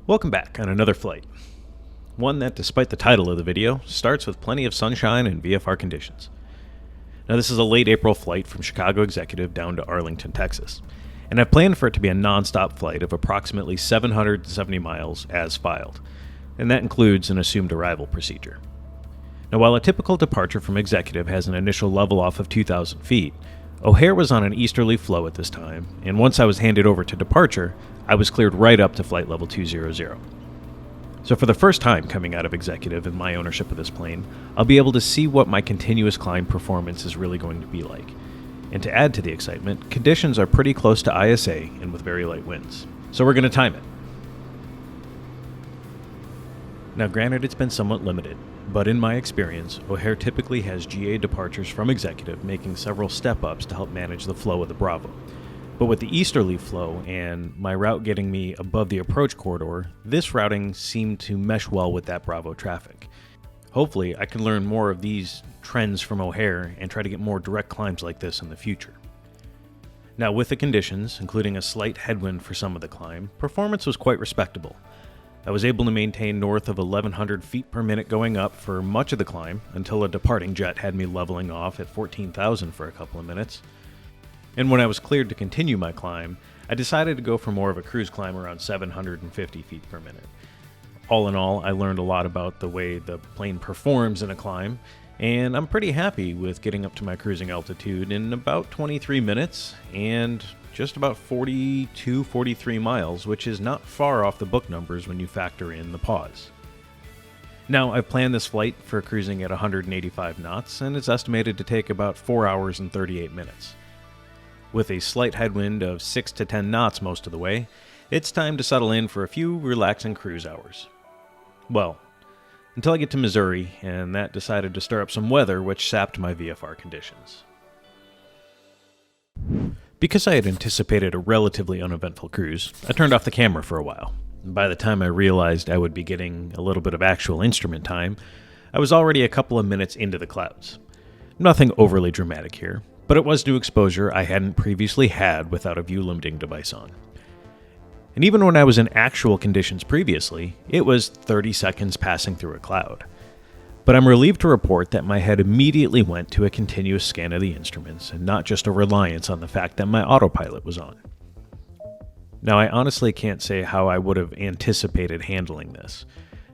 Welcome back on another flight. One that, despite the title of the video, starts with plenty of sunshine and VFR conditions. Now, this is a late April flight from Chicago Executive down to Arlington, Texas, and I've planned for it to be a non-stop flight of approximately 770 miles as filed, and that includes an assumed arrival procedure. Now, while a typical departure from Executive has an initial level off of 2,000 feet, O'Hare was on an easterly flow at this time, and once I was handed over to departure, I was cleared right up to flight level 200. So for the first time coming out of Executive in my ownership of this plane, I'll be able to see what my continuous climb performance is really going to be like. And to add to the excitement, conditions are pretty close to ISA and with very light winds. So we're going to time it. Now granted, it's been somewhat limited, but in my experience, O'Hare typically has GA departures from Executive making several step-ups to help manage the flow of the Bravo. But with the easterly flow and my route getting me above the approach corridor, this routing seemed to mesh well with that Bravo traffic. Hopefully, I can learn more of these trends from O'Hare and try to get more direct climbs like this in the future. Now, with the conditions, including a slight headwind for some of the climb, performance was quite respectable. I was able to maintain north of 1,100 feet per minute going up for much of the climb until a departing jet had me leveling off at 14,000 for a couple of minutes. And when I was cleared to continue my climb, I decided to go for more of a cruise climb around 750 feet per minute. All in all, I learned a lot about the way the plane performs in a climb, and I'm pretty happy with getting up to my cruising altitude in about 23 minutes and just about 43 miles, which is not far off the book numbers when you factor in the pause. Now, I've planned this flight for cruising at 185 knots, and it's estimated to take about 4 hours and 38 minutes. With a slight headwind of 6 to 10 knots most of the way, it's time to settle in for a few relaxing cruise hours. Well, until I get to Missouri, and that decided to stir up some weather which sapped my VFR conditions. Because I had anticipated a relatively uneventful cruise, I turned off the camera for a while. By the time I realized I would be getting a little bit of actual instrument time, I was already a couple of minutes into the clouds. Nothing overly dramatic here, but it was new exposure I hadn't previously had without a view-limiting device on. And even when I was in actual conditions previously, it was 30 seconds passing through a cloud. But I'm relieved to report that my head immediately went to a continuous scan of the instruments, and not just a reliance on the fact that my autopilot was on. Now, I honestly can't say how I would have anticipated handling this.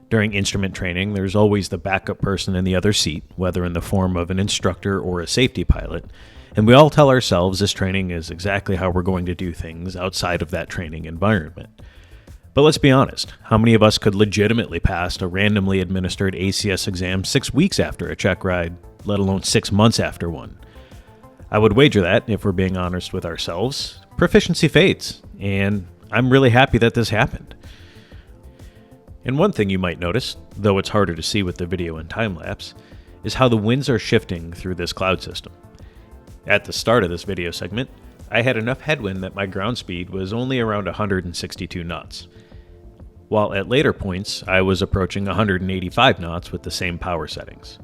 During instrument training, there's always the backup person in the other seat, whether in the form of an instructor or a safety pilot, and we all tell ourselves this training is exactly how we're going to do things outside of that training environment. But let's be honest, how many of us could legitimately pass a randomly administered ACS exam 6 weeks after a check ride, let alone 6 months after one? I would wager that, if we're being honest with ourselves, proficiency fades, and I'm really happy that this happened. And one thing you might notice, though it's harder to see with the video and time-lapse, is how the winds are shifting through this cloud system. At the start of this video segment, I had enough headwind that my ground speed was only around 162 knots, while at later points I was approaching 185 knots with the same power settings.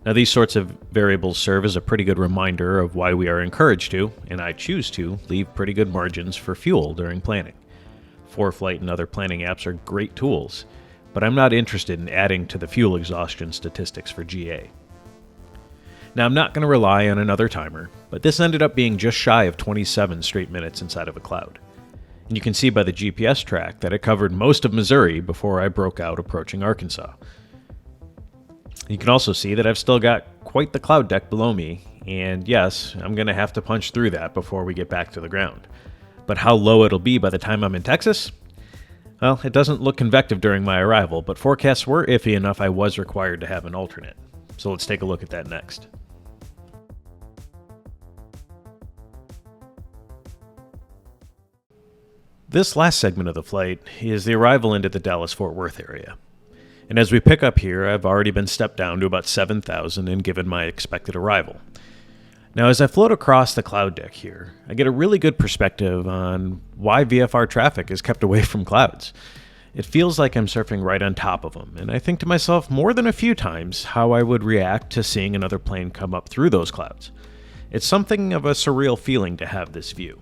Now, these sorts of variables serve as a pretty good reminder of why we are encouraged to, and I choose to, leave pretty good margins for fuel during planning. ForeFlight and other planning apps are great tools, but I'm not interested in adding to the fuel exhaustion statistics for GA. Now, I'm not going to rely on another timer, but this ended up being just shy of 27 straight minutes inside of a cloud. And you can see by the GPS track that it covered most of Missouri before I broke out approaching Arkansas. You can also see that I've still got quite the cloud deck below me, and yes, I'm going to have to punch through that before we get back to the ground. But how low it'll be by the time I'm in Texas? Well, it doesn't look convective during my arrival, but forecasts were iffy enough I was required to have an alternate. So let's take a look at that next. This last segment of the flight is the arrival into the Dallas-Fort Worth area. And as we pick up here, I've already been stepped down to about 7,000 and given my expected arrival. Now, as I float across the cloud deck here, I get a really good perspective on why VFR traffic is kept away from clouds. It feels like I'm surfing right on top of them, and I think to myself more than a few times how I would react to seeing another plane come up through those clouds. It's something of a surreal feeling to have this view.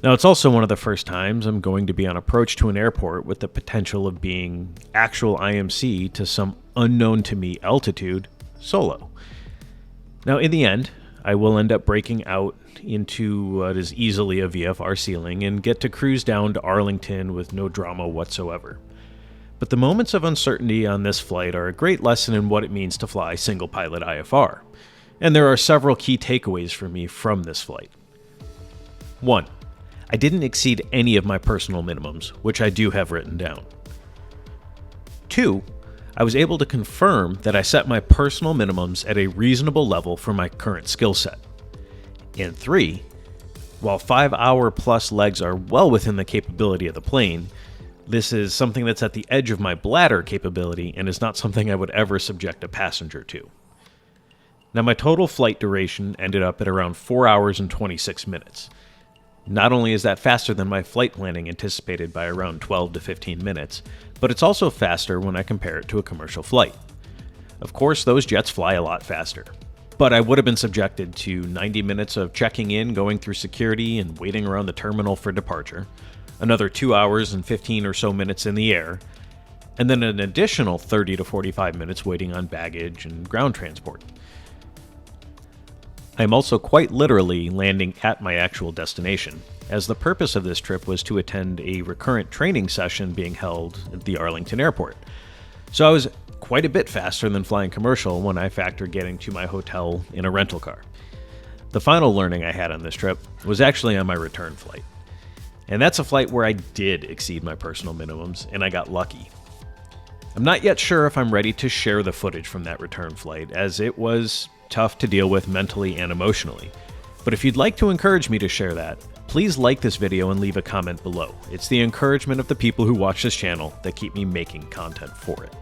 Now, it's also one of the first times I'm going to be on approach to an airport with the potential of being actual IMC to some unknown to me altitude solo. Now, in the end, I will end up breaking out into what is easily a VFR ceiling and get to cruise down to Arlington with no drama whatsoever. But the moments of uncertainty on this flight are a great lesson in what it means to fly single pilot IFR. And there are several key takeaways for me from this flight. 1. I didn't exceed any of my personal minimums, which I do have written down. 2. I was able to confirm that I set my personal minimums at a reasonable level for my current skill set. And 3. While 5-hour-plus legs are well within the capability of the plane, this is something that's at the edge of my bladder capability and is not something I would ever subject a passenger to. Now, my total flight duration ended up at around 4 hours and 26 minutes. Not only is that faster than my flight planning anticipated by around 12 to 15 minutes, but it's also faster when I compare it to a commercial flight. Of course, those jets fly a lot faster, but I would have been subjected to 90 minutes of checking in, going through security, and waiting around the terminal for departure, another 2 hours and 15 or so minutes in the air, and then an additional 30 to 45 minutes waiting on baggage and ground transport. I am also quite literally landing at my actual destination, as the purpose of this trip was to attend a recurrent training session being held at the Arlington airport. So I was quite a bit faster than flying commercial when I factor getting to my hotel in a rental car. The final learning I had on this trip was actually on my return flight. And that's a flight where I did exceed my personal minimums, and I got lucky. I'm not yet sure if I'm ready to share the footage from that return flight, as it was tough to deal with mentally and emotionally. But if you'd like to encourage me to share that, please like this video and leave a comment below. It's the encouragement of the people who watch this channel that keep me making content for it.